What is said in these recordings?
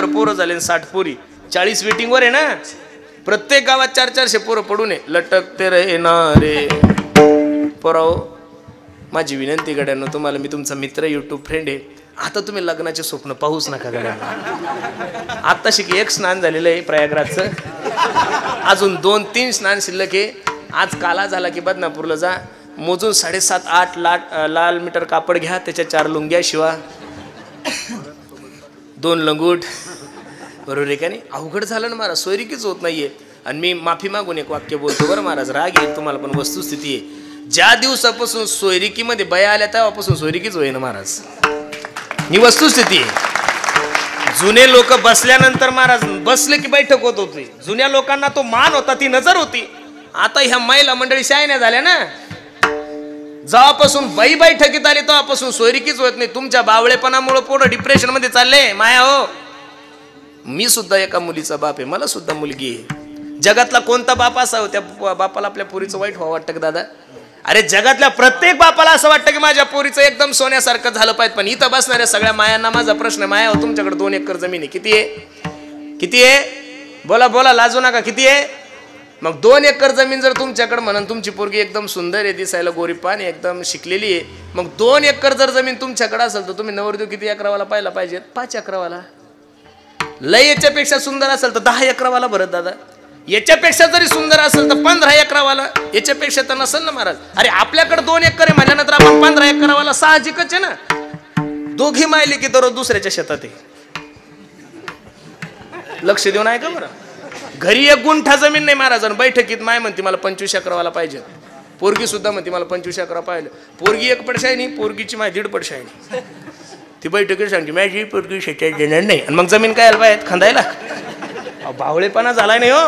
100 पोरं झाले 60 पोरी, 40 वेटिंग वर आहे ना. प्रत्येक गावात 400-400 पोरं पडून आहे. लटकते रे ना रे पोराओ. माझी विनंती गड्यांनो तुम्हाला, मी तुमचा मित्र, युट्यूब फ्रेंड आहे. आता तुम्ही लग्नाचे स्वप्न पाहूच नका गड्यांनो. आता शिक एक स्नान झालेलं आहे प्रयागराजचं, अजून 2-3 स्नान शिल्लक आहे. आज काला झाला की बदनापूरला जा, मोजून 7.5-8 लाल मीटर कापड घ्या, त्याच्या 4 लुंग्या शिवा, 2 लंगूट. बरोबर आहे का नाही? अवघड झालं ना महाराज, सोयरिकीच होत नाहीये. आणि मी माफी मागून एक वाक्य बोलतो बरं महाराज, राग येईल तुम्हाला, पण वस्तुस्थिती आहे. ज्या दिवसापासून सोयरिकीमध्ये बया आल्या तेव्हापासून सोयरिकीच होईना महाराज, ही वस्तुस्थिती आहे. जुने लोक बसल्यानंतर महाराज बसले की बैठक होत होती. जुन्या लोकांना तो मान होता, ती नजर होती. आता ह्या महिला मंडळी शायन्या झाल्या ना, जेव्हापासून बाई बैठकीत आली तेव्हापासून सोयरिकीच होत नाही. तुमच्या बावळेपणामुळे पोरं डिप्रेशन मध्ये चालले. माया हो, मी सुद्धा एका मुलीचा बाप आहे, मला सुद्धा मुलगी आहे. जगातला कोणता बाप असावं त्या बापाला आपल्या पोरीचं वाईट व्हावं वाटतं का दादा? अरे जगातल्या प्रत्येक बापाला असं वाटतं की माझ्या पोरीचं एकदम सोन्यासारखं झालं पाहिजे. पण इथं बसणाऱ्या सगळ्या मायांना माझा प्रश्न, माया हो तुमच्याकडे 2 एकर जमीन आहे, किती आहे? किती आहे? बोला बोला, लाजू नका, किती आहे? मग 2 एकर जमीन जर तुमच्याकडे म्हणून तुमची पोरगी एकदम सुंदर आहे, दिसायला गोरीपान एकदम शिकलेली आहे, मग 2 एकर जर जमीन तुमच्याकडे असेल तर तुम्ही नवरदेव किती एकरावाला पाहायला पाहिजेत? 5 एकरावाला. लय याच्यापेक्षा सुंदर असेल तर 10 एकरावाला भरत दादा. याच्यापेक्षा जरी सुंदर असेल तर 15 एकरावाला. याच्यापेक्षा तर नसेल ना महाराज. अरे आपल्याकडे 2 एकर आहे म्हणल्यानंतर आपण 15 एकरावाला साहजिकच आहे ना. दोघी मायले की दररोज दुसऱ्याच्या शेतात आहे. लक्ष देऊन आहे का बरं? घरी 1 गुंठा जमीन नाही महाराज, बैठकीत माय म्हणते मला 25 एकरावाला पाहिजे. पोरगी सुद्धा म्हणते मला 25 एकरा पाहिजे. पोरगी 1 पडशाय नाही, पोरगीची माय 1.5 पडशाय नाही. ती बैठकीत सांगते माझी पोरगी शेतात देणार नाही. आणि मग जमीन काय पाहिजे खांदायला? बावळेपणा झालाय नाही हो,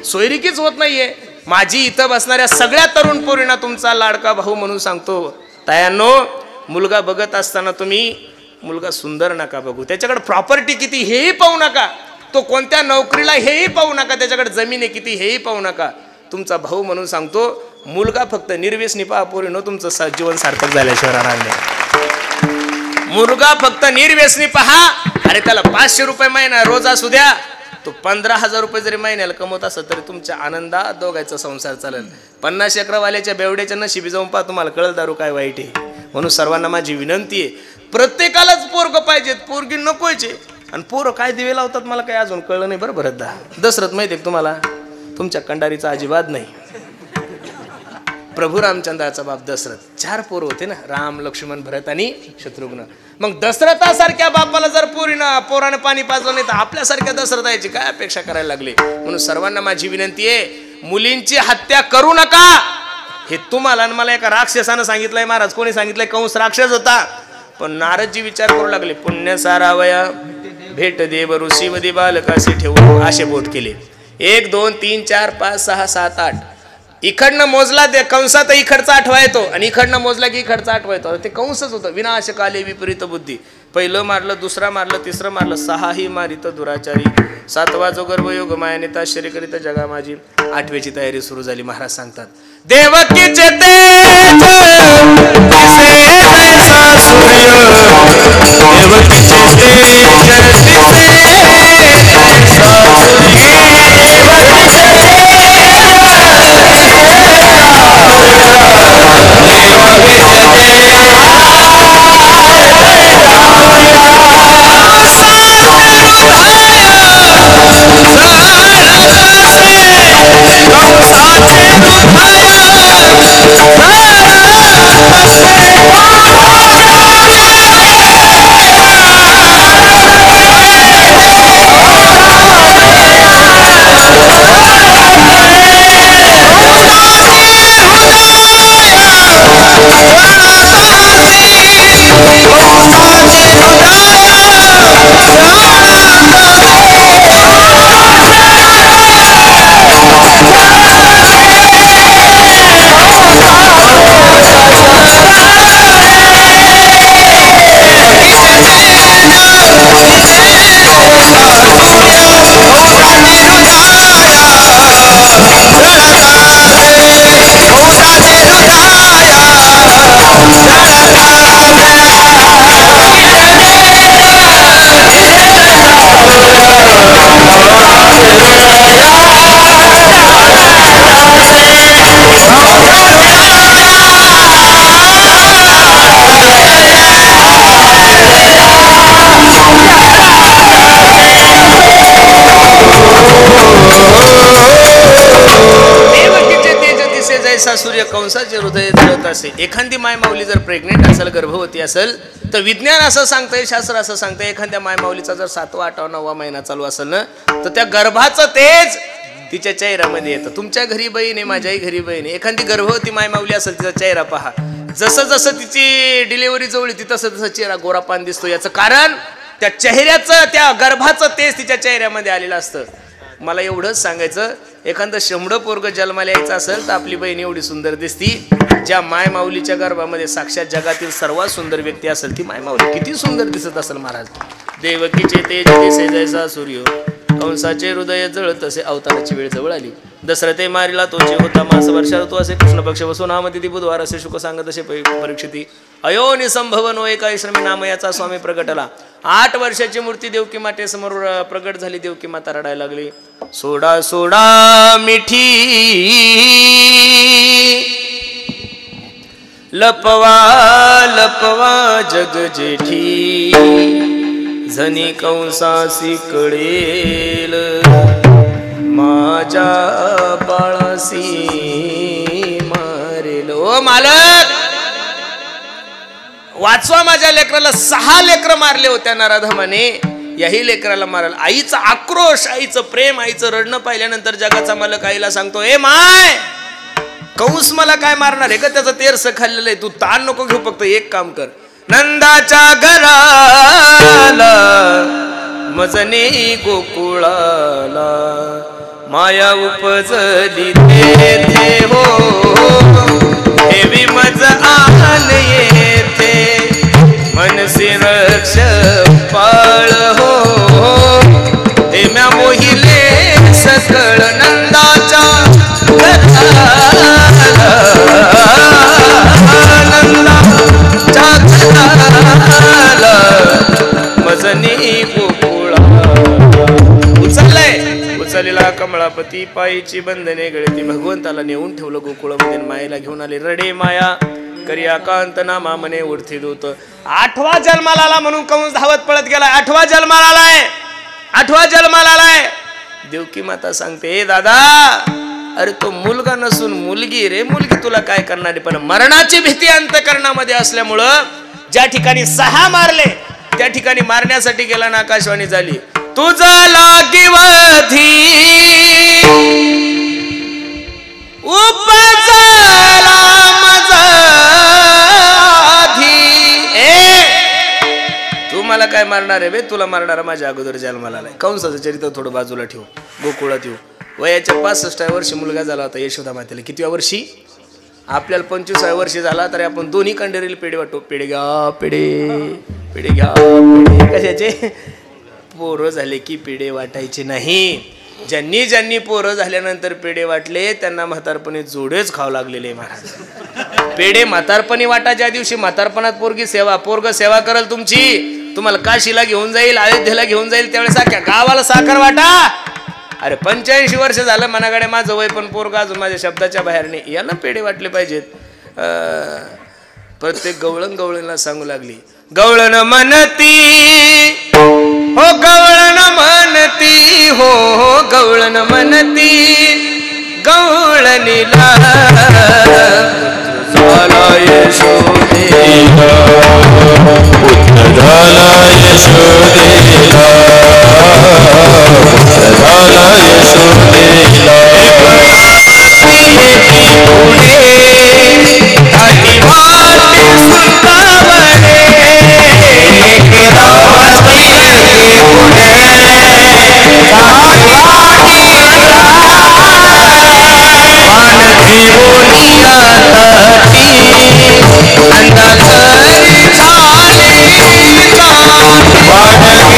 सोयरिकीच होत नाहीये. माझी इथं बसणाऱ्या सगळ्या तरुण पोरींना तुमचा लाडका भाऊ म्हणून सांगतो, तायांनो मुलगा बघत असताना तुम्ही मुलगा सुंदर नका बघू, त्याच्याकडे प्रॉपर्टी किती हेही पाहू नका, तो कोणत्या नोकरीला हेही पाहू नका, त्याच्याकडे जमीन आहे किती हेही पाहू नका. तुमचा भाऊ म्हणून सांगतो, मुलगा फक्त निर्व्यसनी पहा पोरीनो, तुमचं जीवन सार्थक झाल्याशिवाय राहणार नाही. मुलगा फक्त निर्व्यसनी पहा. अरे त्याला 500 रुपये महिना रोज असू द्या, तो 15,000 रुपये जरी महिन्याला कमवत असत तरी तुमच्या आनंदात दोघांचा संसार चालेल. 50 एकरावाल्याच्या बेवड्याच्या नशिबी जाऊन पहा, तुम्हाला कळल दारू काय वाईट आहे. म्हणून सर्वांना माझी विनंती आहे, प्रत्येकालाच पोरग पाहिजेत, पोरगी नकोयचे. आणि पोरं काय दिवे लावतात मला काय अजून कळलं नाही बरं. भरत दशरथ माहिती आहे तुम्हाला? तुमच्या कंडारीचा अजिबात नाही. प्रभू रामचंद्राचा बाप दशरथ, 4 पोरं होते ना, राम, लक्ष्मण, भरत आणि शत्रुघ्न. मग दशरथासारख्या बापाला जर पोराने पाणी पाजलं नाही तर आपल्यासारख्या दशरथाची काय अपेक्षा करायला लागली. म्हणून सर्वांना माझी विनंती आहे, मुलींची हत्या करू नका. हे तुम्हाला आणि मला एका राक्षसानं सांगितलंय महाराज. कोणी सांगितलंय? कंस राक्षस होता. पण नारदजी विचार करू लागले, पुण्य सारावया भेट दे बरू शिवदी बालकाशी ठेवू, असे बोट केले. 1 2 3 4 5 6 7 8. इकडनं मोजला ते कंसात इकडचा 8वा येतो आणि इकडनं मोजला की इकडचा 8वा येतो. ते कंसच होतं. विनाशकाले विपरीत बुद्धी. पहिलं मारलं, दुसरा मारलं, तिसरं मारलं, 6ही मारित दुराचारी. 7वा जो गर्भयोग मायानेता आश्चर्य करीत जगा माझी. 8व्याची तयारी सुरू झाली. महाराज सांगतात, देवकीचे तेज दिसे जैसा सूर्य, देवकीचे तेज दिसे जसा सूर्य कंसाचे हृदय जळत असे. एखादी मायमाऊली जर प्रेग्नेंट असेल, गर्भवती असेल, तर विज्ञान असं सांगतंय, शास्त्र असं सांगतंय, एखाद्या मायमाऊलीचा जर 7वा 8वा 9वा महिना चालू असेल ना, तर त्या गर्भाचं तेज तिच्या चेहऱ्यामध्ये येतं. तुमच्या घरी बहीण आहे, माझ्याही घरी बहीण आहे. एखादी गर्भवती मायमाऊली असेल, तिचा चेहरा पहा, जसं जसं तिची डिलिव्हरी जवळ येते तसं तसं चेहरा गोरापान दिसतो. याचं कारण त्या चेहऱ्याचं, त्या गर्भाचं तेज तिच्या चेहऱ्यामध्ये आलेलं असतं. मला एवढंच सांगायचं, एखादं शेंबडं पोरगं जन्माला यायचं असेल तर आपली बहीण एवढी सुंदर दिसती. ज्या मायमाऊलीच्या गर्भामध्ये साक्षात जगातील सर्वात सुंदर व्यक्ती असेल ती मायमाऊली. किती सुंदर दिसत असेल महाराज. देवकीचे तेज दिसे जैसा सूर्य, कंसाचे हृदय जळत असे. अवताराची वेळ जवळ आली. दशरथे मारिला तोचे होता मास वर्षा ऋतू असे. कृष्ण पक्ष वसून नामतिथी बुधवार असे. शुक सांगत असे परीक्षिती. अयो निसंभव नो एका श्रमी नाम याचा स्वामी प्रगटला. 8 वर्षाची मूर्ती देवकी माते समोर प्रगट झाली. देवकी माता रडायला लागली. सोडा सोडा मिठी लपवा लपवा जग जेठी, जनी कंसासी कळेल माझ्या बाळासी मारेल. ओ मालक, वाचवा माझ्या लेकराला. 6 लेकरं मारले होत्या नराधमाने, याही लेकराला मारल. आईचा आक्रोश, आईचं प्रेम, आईचं रडणं पाहिल्यानंतर जगाचा मालक आईला सांगतो, ए माय, कंस मला काय मारणार आहे का? त्याचं तेरस खाल्लेलं आहे, तू ताण नको घेऊ, फक्त एक काम कर. नंदाच्या घराला मजने गोकुळाला माया उपजली तेथे हो, हेवी मज आन येथे मनसी रक्ष पाळ हो, हे म्या मोहिले सकळ नंदाच्या नंदाच्या घराला मजनी गोकुळा. उचललेला कमळापती पायीची बंधने गळती. भगवंताला नेऊन ठेवलं गोकुळामध्ये. मायेला घेऊन आले. रडे माया करिया कांत नामा मने उडती दूत. 8वा जन्माला आला म्हणून कंस धावत पळत गेला. 8वा जन्माला आलाय, 8वा जन्माला आलाय. देवकी माता सांगते, ए दादा, अरे तो मुलगा नसून मुलगी रे. मुलगी तुला काय करणारी, पण मरणाची भीती अंतकरणामध्ये असल्यामुळं ज्या ठिकाणी 6 मारले त्या ठिकाणी मारण्यासाठी गेला ना, आकाशवाणी झाली. तुझा लागिवधी उपजला मजाधी. तू मला काय मारणार आहे बे? तुला मारणारा माझ्या अगोदर जन्माला आलाय. कंसाचं चरित्र थोडं बाजूला ठेवू, गोकुळात येऊ. वयाच्या 65व्या वर्षी मुलगा झाला होता यशोदा मातेला. कितव्या वर्षी? आपल्याला 25व्या वर्षी झाला तरी आपण दोन्ही कंडेरीला पेढे वाटतो. पेढे घ्या पेढे, पेढे घ्या पेढे. कशाचे? पोरं झाले की पेढे वाटायचे नाही. ज्यांनी ज्यांनी पोरं झाल्यानंतर पेढे वाटले त्यांना म्हातारपणी जोडेच खावं लागलेले महाराज. पेढे म्हातारपणी वाटा. ज्या दिवशी म्हातारपणात पोरगी सेवा, पोरग सेवा करेल तुमची, तुम्हाला काशीला घेऊन जाईल, अयोध्येला घेऊन जाईल, त्यावेळेस सारख्या गावाला साखर वाटा. अरे 85 वर्ष झालं मनाकडे माझं वय, पण पोरगा अजून माझ्या शब्दाच्या बाहेर नाही. याला पेढे वाटले पाहिजेत. प्रत्येक गवळणला सांगू लागली, गवळण म्हणती हो, गवळण म्हणती हो, गवळण म्हणती गवळणीला झाला यशोदेला, पुत्र झाला यशोदेला, पुत्र झाला यशोदेला. पुढे काही वाटे सुतावणे, वाढ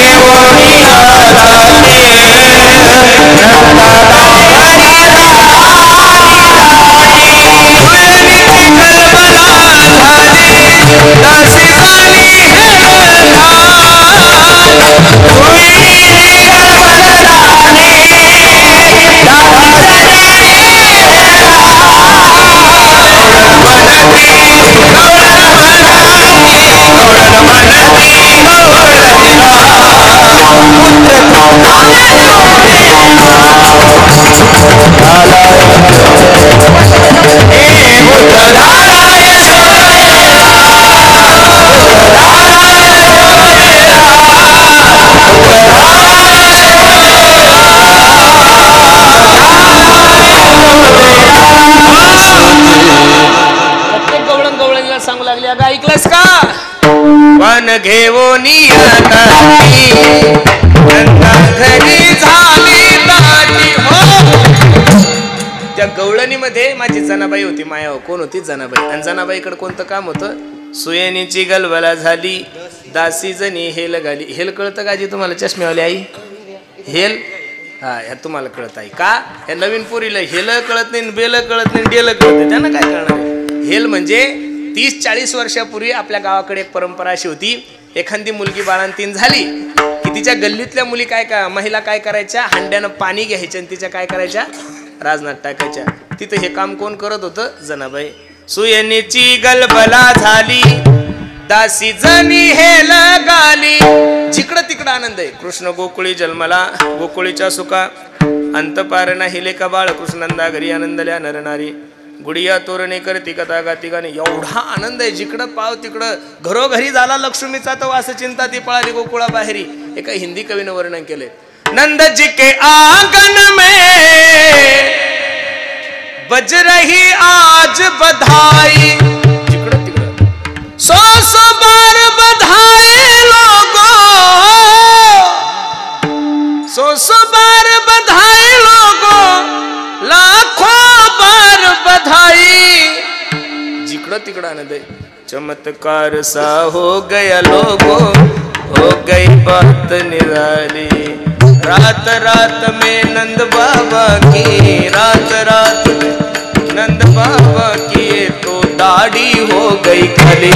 मध्ये माझी जनाबाई होती. माया कोण होती? जनाबाई. आणि जनाबाईकडे कोणतं काम होतं? सुयेनीची गलबला झाली दासी जणी हेल घाली. हेल कळतं का जी तुम्हाला चष्मेवाली आई? हेल हा ह्या तुम्हाला कळत आहे का? या नवीन पोरीला हेल कळत नाही, बेल कळत नाही, डेल कळत नाही, त्यांना काय कळणार? हेल म्हणजे 30-40 वर्षापूर्वी आपल्या गावाकडे एक परंपरा अशी होती, एखादी मुलगी बाळंतीण झाली की तिच्या गल्लीतल्या मुली महिला काय करायच्या? हांड्यानं पाणी घ्यायच्या आणि तिच्या काय करायच्या? राजनात टाकायच्या. तिथं हे काम कोण करत होतं? जनाबाई. सुयेनीची गलबला झाली दासी जणी हेल गाली. जिकडं तिकडं आनंद आहे. कृष्ण गोकुळी जन्मला गोकुळीच्या सुखा अंतपार नाही लेका बाळ कृष्णंदा घरी आनंदल्या नरनारी. गुडिया तोरणे करती कथा गाती गाणे. एवढा आनंद आहे. जिकडं पाव तिकडं घरोघरी झाला लक्ष्मीचा तो वास चिंता ती पळाली गोकुळा बाहेरी. एका हिंदी कवीनं वर्णन केले. नंद जी के आंगन में बज रही आज बधाई. जिकडं तिकडं 100 बार बधाई लोगो 100 बार बधाई लोगो लाखों बार बधाई. जिकडं तिकडं आनंद आहे. चमत्कार सा हो गया लोगो हो गई बात निराली. रात रात में नंद बाबा की रात रात में नंद बाबा की तो दाढ़ी हो गई खाली.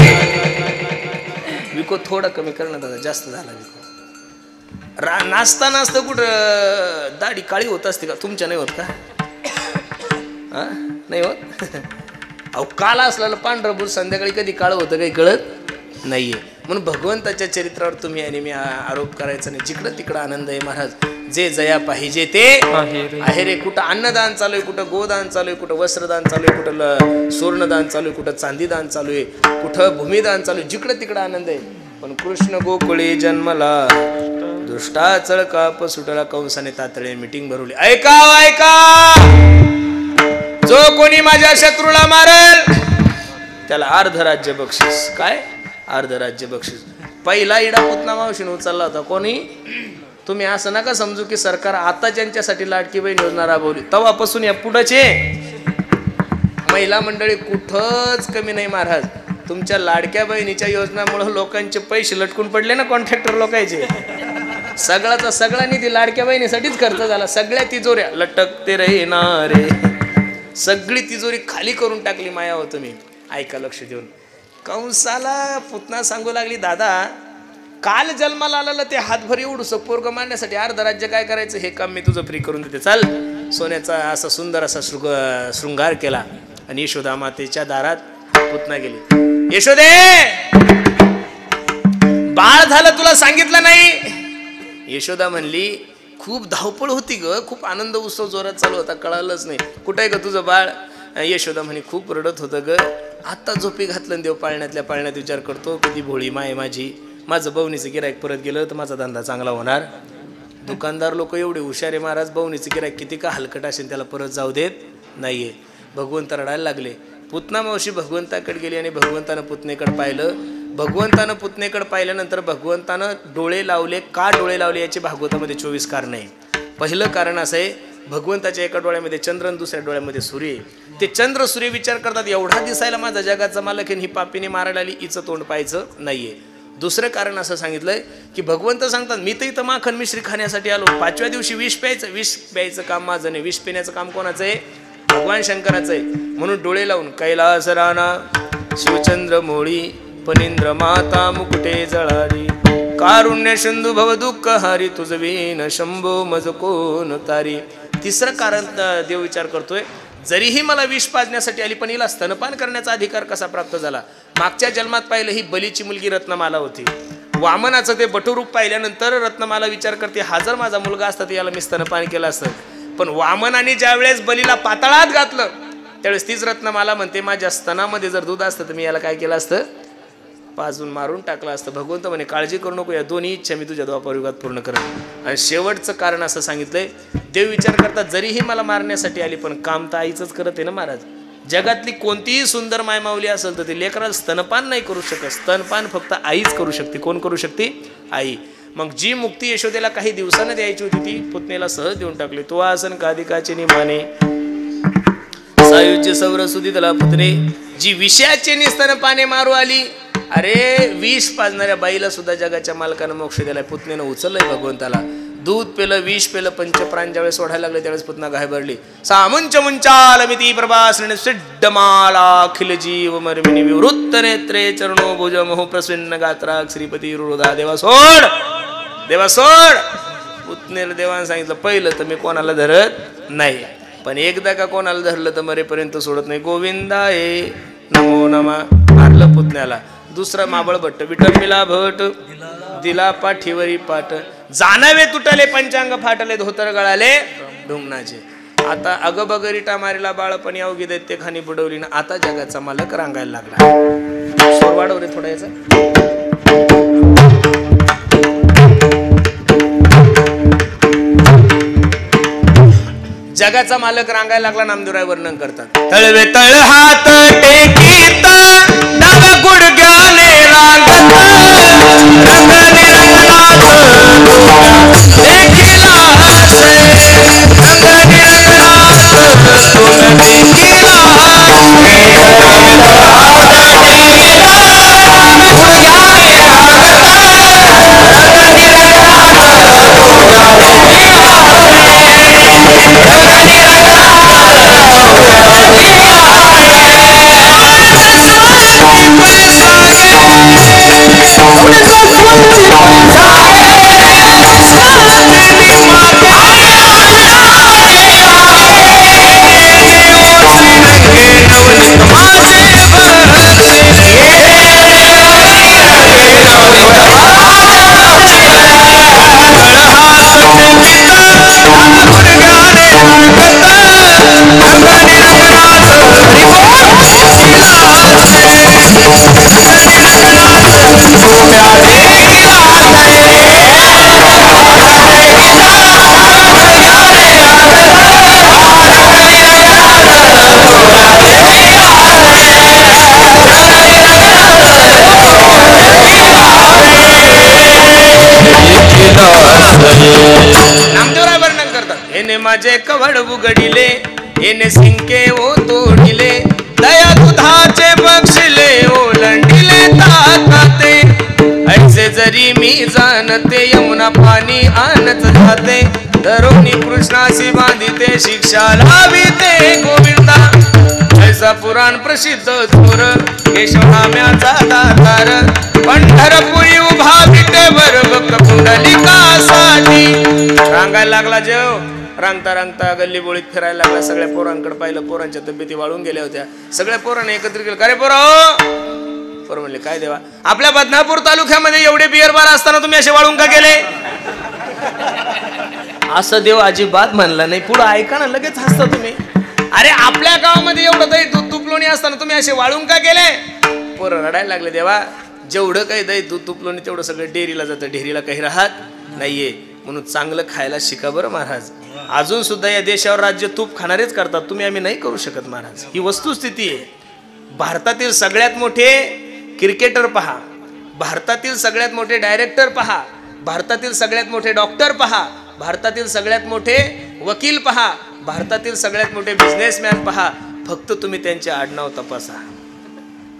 विको थोडा कमी करणं दादा, जास्त झाला विको. नाचता नाचता कुठं दाढी काळी होत असते का? तुमच्या नाही होत का? हा नाही होत. अहो काल असलेलं पांढरं बुल संध्याकाळी कधी काळ होतं काही कळत नाहीये. म्हणून भगवंताच्या चरित्रावर तुम्ही आणि मी आरोप करायचा नाही. जिकडं तिकडं आनंद आहे महाराज. जे जया पाहिजे ते आहे रे. कुठं अन्नदान चालू आहे, कुठं गोदान चालू आहे, कुठं वस्त्रदान चालू आहे, कुठं सुवर्णदान चालू आहे, कुठं चांदीदान चालू आहे, कुठं भूमिदान चालू आहे. जिकडं तिकडं आनंद आहे. पण कृष्ण गोकुळी जन्मला दुष्टा चळकाप सुटला कंसाने तातळे मीटिंग भरवली. ऐका ऐका, जो कोणी माझ्या शत्रूला मारेल त्याला अर्धराज्य बक्षीस. काय? अर्धराज्य बक्षीस. पहिला इडा पुतना मावशीने उचलला होता. कोणी? तुम्ही असं नका समजू की सरकार आता ज्यांच्यासाठी लाडकी बहीण योजना राबवली तेव्हापासून या पुढचे महिला मंडळी कुठंच कमी नाही महाराज. तुमच्या लाडक्या बहिणीच्या योजनामुळे लोकांचे पैसे लटकून पडले ना, कॉन्ट्रॅक्टर लोकांचे. सगळ्याचा सगळा निधी लाडक्या बहिणीसाठीच खर्च झाला. सगळ्या तिजोऱ्या लटकते रे, सगळी तिजोरी खाली करून टाकली. माया हो तुम्ही ऐका लक्ष देऊन. कंसाला पुतना सांगू लागली, दादा काल जन्माला आलेलं ते हातभर एवढं पोरग मारण्यासाठी अर्ध राज्य काय करायचं, हे काम मी तुझं फ्री करून देते. चाल. सोन्याचा असा सुंदर असा शृंगार केला आणि यशोदा मातेच्या दारात पुतना गेली. यशोदे बाळ झालं तुला सांगितलं नाही. यशोदा म्हणली खूप धावपळ होती ग, खूप आनंद उत्सव जोरात चालू होता, कळालंच नाही. कुठे आहे ग तुझं बाळ? यशोदा म्हणे खूप रडत होतं ग, आता झोपी घातलं. देव पाळण्यातल्या पाळण्यात विचार करतो कधी भोळी माय माझी, माझं बवणीचं गिरायक परत गेलं तर माझा धंदा चांगला होणार. दुकानदार लोक एवढे हुशार आहे महाराज, बवणीचं गिरायक किती का हलकट असेल त्याला परत जाऊ देत नाहीये. भगवंत रडायला लागले. पुतना मावशी भगवंताकडे गेली आणि भगवंतानं पुतनेकडे पाहिलं. भगवंतानं पुतनेकडे पाहिल्यानंतर भगवंतानं डोळे लावले. का डोळे लावले याची भागवतामध्ये 24 कारण आहे. पहिलं कारण असं आहे, भगवंताच्या एका डोळ्यामध्ये चंद्र आणि दुसऱ्या डोळ्यामध्ये सूर्य. ते चंद्र सूर्य विचार करतात एवढा दिसायला माझा जगाचा मालक ही पापीने मारायला आली, हिचं तोंड पाहायचं नाहीये. दुसरं कारण असं सांगितलंय की भगवंत सांगतात मी तर इथं माखन मिश्री खाण्यासाठी आलो, 5व्या दिवशी विष प्यायचं. विष प्यायचं काम माझं नाही, विष पिण्याचं काम कोणाचं आहे? भगवान शंकराचं आहे. म्हणून डोळे लावून कैलास राणा शिवचंद्र मोळी पनिंद्र माता मुकुटे जळारी, कारुण्य सिंधू भव दुःख हारी, तुझ वीन शंभो मज कोण तारी. तिसरं कारण देव विचार करतोय, जरीही मला विष पाजण्यासाठी आली पण हिला स्तनपान करण्याचा अधिकार कसा प्राप्त झाला? मागच्या जन्मात पाहिलं ही बलीची मुलगी रत्नमाला होती. वामनाचं ते बटुरूप पाहिल्यानंतर रत्नमाला विचार करते, हा जर माझा मुलगा असता तर याला मी स्तनपान केलं असतं. पण वामनाने ज्या वेळेस बलीला पाताळात घातलं त्यावेळेस तीच रत्नमाला म्हणते, माझ्या स्तनामध्ये जर दूध असतं तर मी याला काय केलं असतं? पाजून मारून टाकलं असतं. भगवंत म्हणे काळजी करू नको, या दोन्ही इच्छा मी तुझ्या द्वापारयुगात पूर्ण करेन. आणि शेवटचं कारण असं सांगितलंय, देव विचार करतात जरीही मला मारण्यासाठी आली पण काम तर आईचंच करत आहे ना महाराज. जगातली कोणतीही सुंदर मायमावली असेल तर ते लेकराला स्तनपान नाही करू शकत. स्तनपान फक्त आईच करू शकते. कोण करू शकते? आई. मग जी मुक्ती यशोदेला काही दिवसानं द्यायची होती ती पुतनेला सहज देऊन टाकली. तो आसन कादिकाचे निमाने आयुष्य सौर सुदितला पुत्रे, जी विषयाचे निस्तान पाने मारू आली, अरे विष पाजणाऱ्या बाईला सुद्धा जगाच्या मालकानं मोक्ष दिलाय. पुतनेनं उचललंय भगवंताला. दूध पेलं, विष पेलं, पंचप्राण ज्यावेळेस सोडायला लागले त्यावेळेस पुतना घाबरली. सामुंच मुंचाल मिती प्रभासने सिद्धमाला अखिल जीव मर्मिनी विवृत्त नेत्रे चरणो भुज मोह प्रसन्न गात्रा श्रीपती रुदा. देवा सोड, देवा सोड. पुतनेला देवानं सांगितलं, पहिलं तर मी कोणाला धरत नाही, पण एकदा का कोणाला धरलं तर मरेपर्यंत सोडत नाही. गोविंदा हे नमो नमा. मारलं पुतण्याला. दुसरा माबळ भट्ट विटंबिला भट, दिला पाठीवरी पाठ, जाणवे तुटले पंचांग फाटले, धोतर गळाले ढुंगणाचे. आता अगबगरीटा मारीला बाळपणी अवघी दैत्य खानी बुडवली ना. आता जगाचा मालक रांगायला लागला. स्वर वाढव रे थोडा याचा. जगाचा मालक रांगायला लागला. नामदेवराय वर्णन करतात. तळवे तळ हात टेकीत डाव्या गुडघ्याने रांगत, रंगने रंगनाथ देखीला हसे, रंगने रंगनाथ तुम देखीला नामदेवराय वर्णन करतात. हेने माझे कवड उघडिले, हेने सिंके ओ तोडिले, दया दुधाचे बक्षिले ओलांडिले ताकाते. ऐसे जरी मी जाणते यमुना पाणी आणत जाते, धरोनी कृष्णाशी बांधिते शिक्षा लाविते गोविंदा. ऐसा पुराण प्रसिद्ध थोर केशवनाम्याचा दातार, पंढरपुरी उभा विटेवर बक कुंडलिकासाठी. रांगायला लागला जेव. रांगता रांगता गल्ली बोळीत फिरायला लागला. सगळ्या पोरांकडे पाहिलं. पोरांच्या तब्येती वाळून गेल्या होत्या. सगळ्या पोरांनी एकत्रित केलं. काय रे पोरा? पोरं म्हणले, काय देवा, आपल्या बदनापूर तालुक्यामध्ये एवढे बिअर बार असताना तुम्ही असे वाळून का गेले? असं देव अजिबात म्हणला नाही. पुढं ऐका ना, लगेच हसता तुम्ही. अरे आपल्या गावामध्ये एवढं दही दूध तुपलोणी असताना तुम्ही असे वाळून का गेले? पोरं रडायला लागले. देवा, जेवढं काही दही दूध तुपलोणी तेवढं सगळं डेअरीला जातं, डेअरीला काही राहत नाहीये, म्हणून चांगलं खायला शिका बरं महाराज. अजून सुद्धा या देशावर राज्य तूप खाणारेच करतात, तुम्ही आम्ही नाही करू शकत महाराज. ही वस्तुस्थिती आहे. भारतातील सगळ्यात मोठे क्रिकेटर पहा, भारतातील सगळ्यात मोठे डायरेक्टर पहा, भारतातील सगळ्यात मोठे डॉक्टर पहा, भारतातील सगळ्यात मोठे वकील पहा, भारतातील सगळ्यात मोठे बिझनेसमॅन पहा. फक्त तुम्ही त्यांचे आडनाव तपासा.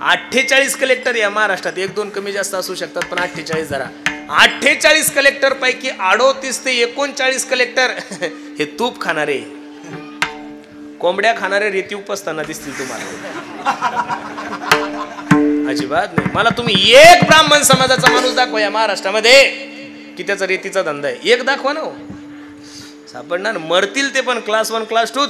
48 कलेक्टर या महाराष्ट्रात, 1-2 कमी जास्त असू शकतात, पण 48 जरा. 48 कलेक्टर पैकी 38 ते 39 कलेक्टर हे तूप खाणारे, कोंबड्या खाणारे रेती उपसताना दिसतील तुम्हाला. अजिबात नाही. मला तुम्ही एक ब्राह्मण समाजाचा माणूस दाखवा या महाराष्ट्रामध्ये की त्याचा रेतीचा धंदा आहे. एक दाखवा ना. सापडणार. मरतील ते पण क्लास 1 क्लास 2.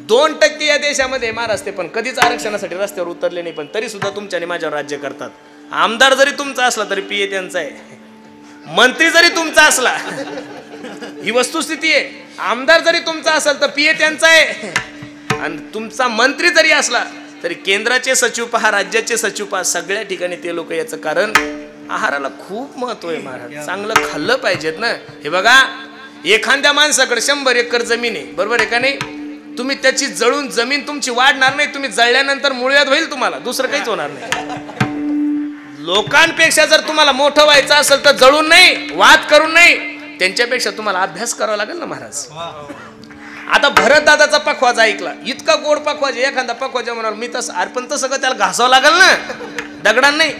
2% या देशामध्ये महाराज ते पण कधीच आरक्षणासाठी रस्त्यावर उतरले नाही, पण तरी सुद्धा तुमच्याने माझ्यावर राज्य करतात. आमदार जरी तुमचा असला तरी पीए त्यांचा आहे, मंत्री जरी तुमचा असला, ही वस्तुस्थिती आहे. आमदार जरी तुमचा असेल तर पीए त्यांचा आहे, आणि तुमचा मंत्री जरी असला तरी केंद्राचे सचिव पहा, राज्याचे सचिव पहा, सगळ्या ठिकाणी ते लोक. याचं कारण आहाराला खूप महत्व आहे महाराज. चांगलं खाल्लं पाहिजेत ना. हे बघा, एखाद्या माणसाकडे 100 एकर जमीन आहे, बरोबर आहे का नाही? तुम्ही त्याची जळून जमीन तुमची वाढणार नाही, तुम्ही जळल्यानंतर मुळव्याध होईल तुम्हाला, दुसरं काहीच होणार नाही. लोकांपेक्षा जर तुम्हाला मोठं व्हायचं असेल तर जळून नाही, वाद करून नाही, त्यांच्यापेक्षा तुम्हाला अभ्यास करावा लागेल ना महाराज. आता भरत दादाचा पखवाज ऐकला, इतका गोड पखवाज, एखादा पखवाज म्हणाल मी तसं, अरे पण तसं त्याला घासावं लागेल ना, दगडान नाही.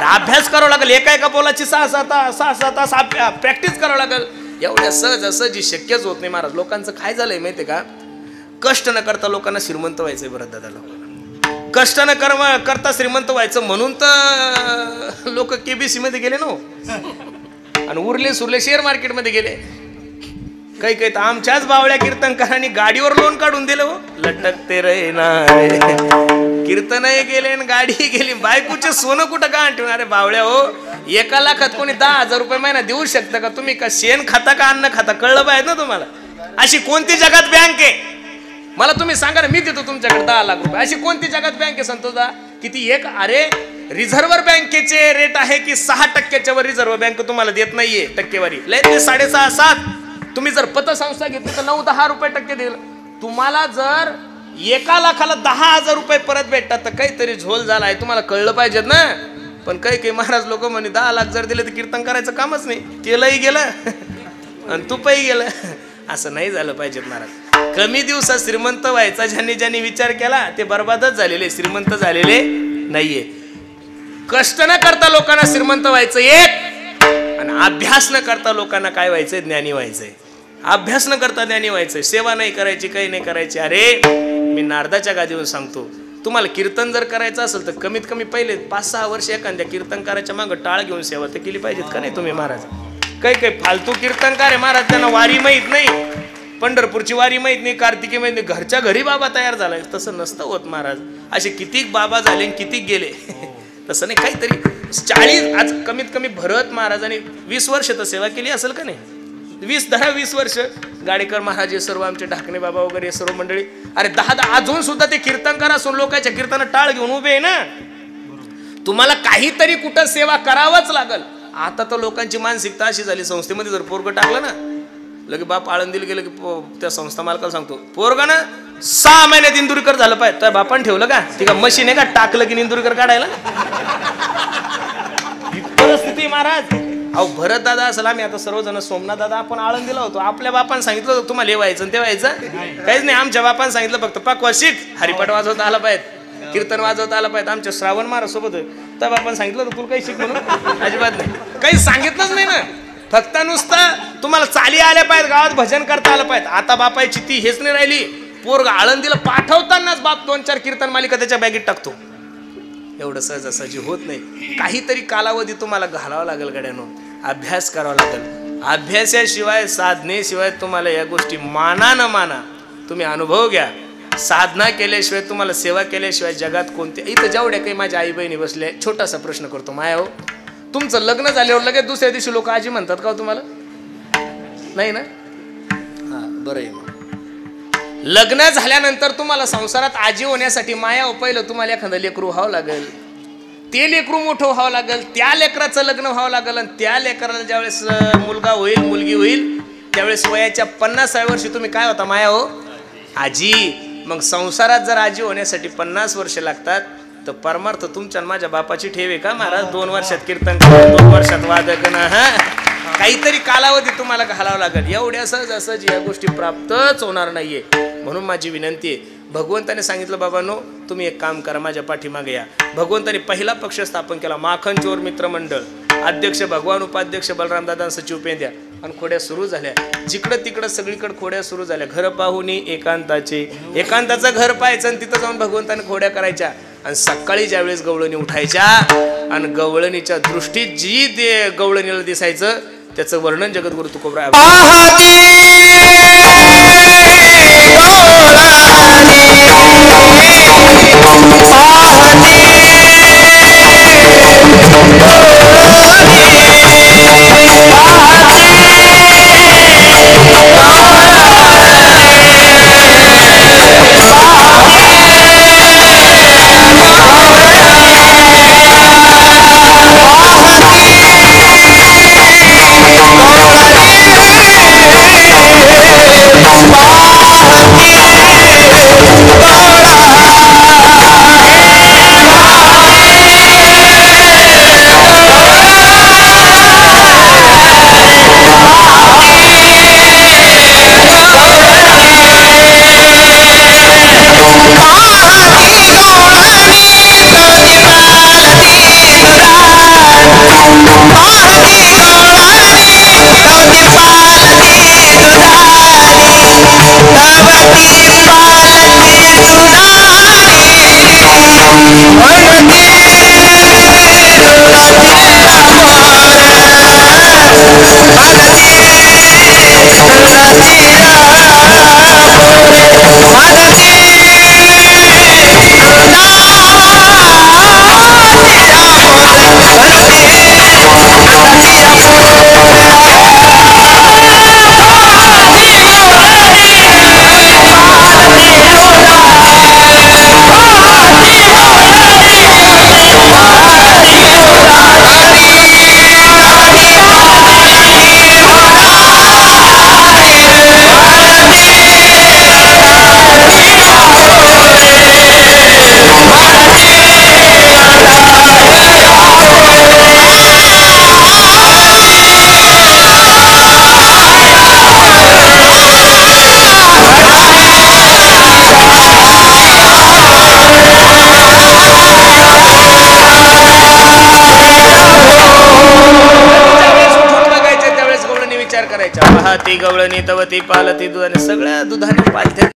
अभ्यास करावा लागेल, एका बोलाची 6-7 तास प्रॅक्टिस करावं लागेल. एवढ्या सहजी शक्यच होत नाही महाराज. लोकांचं काय झालंय माहितीये का, कष्ट न करता लोकांना श्रीमंत व्हायचंय. भरत दादा लोकांना कष्ट न करता श्रीमंत व्हायचं म्हणून तर लोक केबीसी मध्ये गेले ना, आणि उरले सुरले शेअर मार्केट मध्ये गेले. काही तर आमच्याच बावळ्या कीर्तनकारांनी गाडीवर लोन काढून दिलं हो. लटकते रे ना रे, कीर्तनही गेले आणि गाडी गेली. बायकोचे सोनं कुठं का ठेवून. अरे बावळ्या हो, 1 लाखात कोणी 10,000 रुपये महिना देऊ शकता का? तुम्ही का शेण खाता का अन्न खाता, कळलं पाहिजे ना तुम्हाला. अशी कोणती जगात बँक आहे मला तुम्ही सांगा ना, मी देतो तुमच्याकडे 10 लाख रुपये. अशी कोणती जगात बँक आहे संतोषदा किती एक? अरे रिझर्व्ह बँकेचे रेट आहे की 6% वर रिझर्व्ह बँक तुम्हाला देत नाहीये टक्केवारी. लय ते 6.5-7. तुम्ही जर पतसंस्था घेतली तर 9-10 रुपये टक्के देईल तुम्हाला. जर 1 लाखाला 10,000 रुपये परत भेटतात तर काहीतरी झोल झाला आहे, तुम्हाला कळलं पाहिजेत ना. पण काही महाराज लोक म्हणे 10 लाख जर दिले तर कीर्तन करायचं कामच नाही, तेलही गेलं आणि तुपही गेलं. असं नाही झालं पाहिजेत महाराज. कमी दिवसात श्रीमंत व्हायचा ज्यांनी विचार केला ते बर्बादच झालेले, श्रीमंत झालेले नाहीये. कष्ट न करता लोकांना श्रीमंत व्हायचं एक, आणि अभ्यास न करता लोकांना काय व्हायचंय? ज्ञानी व्हायचंय. अभ्यास न करता ज्ञानी व्हायचंय. सेवा नाही करायची, काही नाही करायची. अरे मी नारदाच्या गादीवर सांगतो, तुम्हाला कीर्तन जर करायचं असेल तर कमीत कमी पहिले 5-6 वर्ष एखाद्या कीर्तनकाराच्या मागं टाळ घेऊन सेवा तर केली पाहिजेत का नाही तुम्ही महाराज? काही फालतू कीर्तनकार आहे महाराज, त्यांना वारी माहीत नाही, पंढरपूरची वारी माहीत नाही, कार्तिकी माहीत नाही, घरच्या घरी बाबा तयार झालाय. तसं नसतं होत महाराज. असे कितीक बाबा झाले कितीक गेले. तसं नाही, काहीतरी 40 आज कमीत कमी भरत महाराजांनी 20 वर्ष तर सेवा केली असेल का नाही? 20 वर्ष. गाडेकर महाराज हे सर्व, आमचे ढाकणे बाबा वगैरे हे सर्व मंडळी. अरे 10 अजून सुद्धा ते कीर्तनकार असून लोकांच्या कीर्तनात टाळ घेऊन उभे आहे ना. तुम्हाला काहीतरी कुठं सेवा करावंच लागल. आता तर लोकांची मानसिकता अशी झाली, संस्थेमध्ये जर पोरग टाकलं ना लगे बाप आळंदीला गेलं की त्या संस्था मालकाला सांगतो, पोरग ना 6 महिन्यात इंदुरीकर झालं पाहिजे. त्या बापान ठेवलं का? ती का मशीन आहे का टाकलं की इंदुरीकर काढायला? परिस्थिती महाराज. अहो भरत दादा असेल, आम्ही आता सर्वजण सोमनाथ दादा आपण आळंदीला होतो, आपल्या बापान सांगितलं होतं तुम्हाला हे व्हायचं ते व्हायचं काहीच नाही. आमच्या बापान सांगितलं फक्त पकवा शिक, हरिपाठ वाजवता आला पाहिजे, कीर्तन वाजवता आला पाहिजे. आमच्या श्रावण महाराज सोबत त्या बापान सांगितलं होतं तुला काही शिक म्हणून? अजिबात नाही, काही सांगितलंच नाही ना. फक्त नुसतं तुम्हाला चाली आल्या पाहिजे, गावात भजन करता आलं पाहिजे. आता बापाची ती हेच नाही राहिली. पोरग आळंदीला पाठवतानाच बाप 2-4 कीर्तन मालिका त्याच्या बॅगेत टाकतो. एवढं सहजासहजी होत नाही. काहीतरी कालावधी तुम्हाला घालावा लागेल गड्यानो, अभ्यास करावा लागेल. अभ्यासाशिवाय साधनेशिवाय तुम्हाला या गोष्टी माना न माना तुम्ही अनुभव घ्या. साधना केल्याशिवाय तुम्हाला सेवा केल्याशिवाय जगात कोणते. इथं जेवढ्या काही माझ्या आई बहिणी बसले, छोटासा प्रश्न करतो माया हो, तुमचं लग्न झाल्यावर लगेच दुसऱ्या दिवशी लोक आजी म्हणतात का तुम्हाला? नाही ना? हा बरं आहे. लग्न झाल्यानंतर तुम्हाला संसारात आजी होण्यासाठी माया हो, पहिलं तुम्हाला एखादं लेकरू व्हावं लागेल, ते लेकरू मोठं व्हावं लागेल, त्या लेकराचं लग्न व्हावं लागेल, आणि त्या लेकराला ज्यावेळेस मुलगा होईल मुलगी होईल त्यावेळेस वयाच्या 50व्या वर्षी तुम्ही काय होता माया हो? आजी. मग संसारात जर आजी होण्यासाठी 50 वर्ष लागतात तर परमार्थ तुमच्या माझ्या बापाची ठेव आहे का महाराज? 2 वर्षात कीर्तन, 2 वर्षात वादक ना. काहीतरी कालावधी तुम्हाला घालावं लागेल. एवढ्या सहजासहजी या गोष्टी प्राप्तच होणार नाहीये. म्हणून माझी विनंती आहे, भगवंताने सांगितलं बाबांनो तुम्ही एक काम करा, माझ्या पाठीमागे या. भगवंताने पहिला पक्ष स्थापन केला, माखन चोर मित्र मंडळ, अध्यक्ष भगवान, उपाध्यक्ष बलराम दादा, सचिव पेंद्या, आणि खोड्या सुरू झाल्या. जिकडं तिकडं सगळीकडे खोड्या सुरू झाल्या. घर पाहुणी एकांताचं घर पाहायचं आणि तिथं जाऊन भगवंताने खोड्या करायच्या. आणि सकाळी ज्यावेळेस गवळणी उठायच्या आणि गवळणीच्या दृष्टीत जी गवळणीला दिसायचं त्याचं वर्णन जगद्गुरु तुकोबराय विचार करायचा. वाहती गवळणी तवती पालती दुधाने, सगळ्या दुधाने पालत्या